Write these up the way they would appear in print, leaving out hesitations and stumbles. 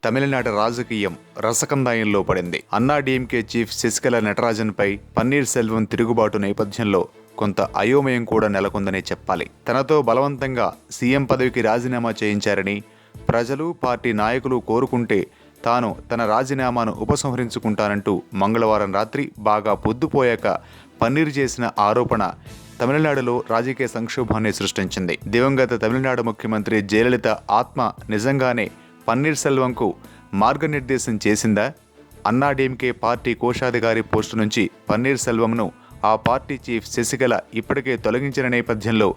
తమిళనాడు రాజకీయం రసకందాయంలో పడింది. అన్నాడీఎంకే చీఫ్ శశికళ నటరాజన్పై పన్నీర్ సెల్వం తిరుగుబాటు నేపథ్యంలో కొంత అయోమయం కూడా నెలకొందనే చెప్పాలి. తనతో బలవంతంగా సీఎం పదవికి రాజీనామా చేయించారని ప్రజలు, పార్టీ నాయకులు కోరుకుంటే తాను తన రాజీనామాను ఉపసంహరించుకుంటానంటూ మంగళవారం రాత్రి బాగా పొద్దుపోయాక పన్నీర్ చేసిన ఆరోపణ తమిళనాడులో రాజకీయ సంక్షోభాన్ని సృష్టించింది. దివంగత తమిళనాడు ముఖ్యమంత్రి జయలలిత ఆత్మ నిజంగానే పన్నీర్ సెల్వంకు మార్గనిర్దేశం చేసిందా? అన్నాడీఎంకే పార్టీ కోశాధికారి పోస్టు నుంచి పన్నీర్ సెల్వంను ఆ పార్టీ చీఫ్ శశికళ ఇప్పటికే తొలగించిన నేపథ్యంలో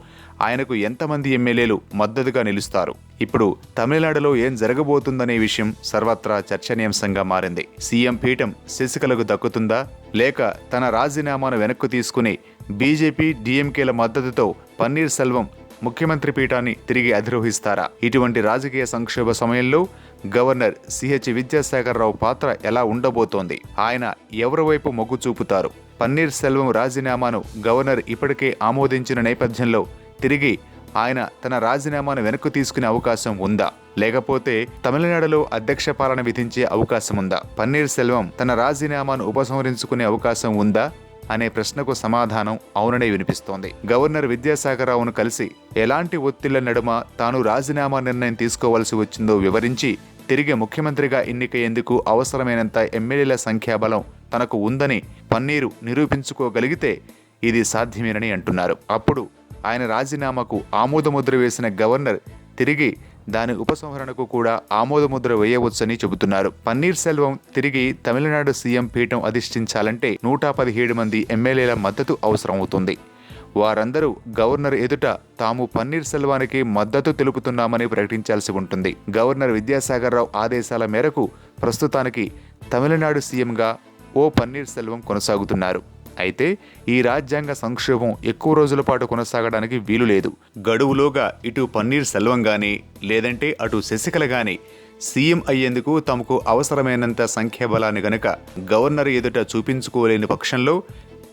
ఆయనకు ఎంతమంది ఎమ్మెల్యేలు మద్దతుగా నిలుస్తారు? ఇప్పుడు తమిళనాడులో ఏం జరగబోతుందనే విషయం సర్వత్రా చర్చనీయాంశంగా మారింది. సీఎం పీఠం శశికళకు దక్కుతుందా, లేక తన రాజీనామాను వెనక్కు తీసుకుని బీజేపీ, డీఎంకేల మద్దతుతో పన్నీర్ సెల్వం ముఖ్యమంత్రి పీఠాన్ని తిరిగి అధిరోహిస్తారా? ఇటువంటి రాజకీయ సంక్షోభ సమయంలో గవర్నర్ సిహెచ్ విద్యాసాగర్రావు పాత్ర ఎలా ఉండబోతోంది? ఆయన ఎవరి వైపు మొగ్గు చూపుతారు? పన్నీర్ సెల్వం రాజీనామాను గవర్నర్ ఇప్పటికే ఆమోదించిన నేపథ్యంలో తిరిగి ఆయన తన రాజీనామాను వెనక్కు తీసుకునే అవకాశం ఉందా? లేకపోతే తమిళనాడులో అధ్యక్ష పాలన విధించే అవకాశం ఉందా? పన్నీర్ సెల్వం తన రాజీనామాను ఉపసంహరించుకునే అవకాశం ఉందా అనే ప్రశ్నకు సమాధానం అవుననే వినిపిస్తోంది. గవర్నర్ విద్యాసాగర్రావును కలిసి ఎలాంటి ఒత్తిళ్ల నడుమ తాను రాజీనామా నిర్ణయం తీసుకోవాల్సి వచ్చిందో వివరించి తిరిగి ముఖ్యమంత్రిగా ఎన్నికయ్యేందుకు అవసరమైనంత ఎమ్మెల్యేల సంఖ్యాబలం తనకు ఉందని పన్నీరు నిరూపించుకోగలిగితే ఇది సాధ్యమేనని అంటున్నారు. అప్పుడు ఆయన రాజీనామాకు ఆమోదముద్ర వేసిన గవర్నర్ తిరిగి దాని ఉపసంహరణకు కూడా ఆమోదముద్ర వేయవచ్చని చెబుతున్నారు. పన్నీర్ సెల్వం తిరిగి తమిళనాడు సీఎం పీఠం అధిష్ఠించాలంటే 117 మంది ఎమ్మెల్యేల మద్దతు అవసరం అవుతుంది. వారందరూ గవర్నర్ ఎదుట తాము పన్నీర్ సెల్వానికి మద్దతు తెలుపుతున్నామని ప్రకటించాల్సి ఉంటుంది. గవర్నర్ విద్యాసాగర్రావు ఆదేశాల మేరకు ప్రస్తుతానికి తమిళనాడు సీఎంగా పన్నీర్ సెల్వం కొనసాగుతున్నారు. అయితే ఈ రాజ్యాంగ సంక్షోభం ఎక్కువ రోజుల పాటు కొనసాగడానికి వీలు లేదు. గడువులోగా ఇటు పన్నీర్ సెల్వం గానీ లేదంటే అటు శశికళ గానీ సీఎం అయ్యేందుకు తమకు అవసరమైనంత సంఖ్యాబలాన్ని గనుక గవర్నర్ ఎదుట చూపించుకోలేని పక్షంలో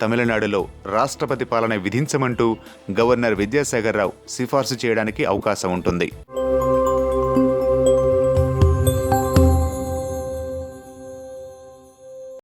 తమిళనాడులో రాష్ట్రపతి పాలన విధించమంటూ గవర్నర్ విద్యాసాగర్రావు సిఫార్సు చేయడానికి అవకాశం ఉంటుంది.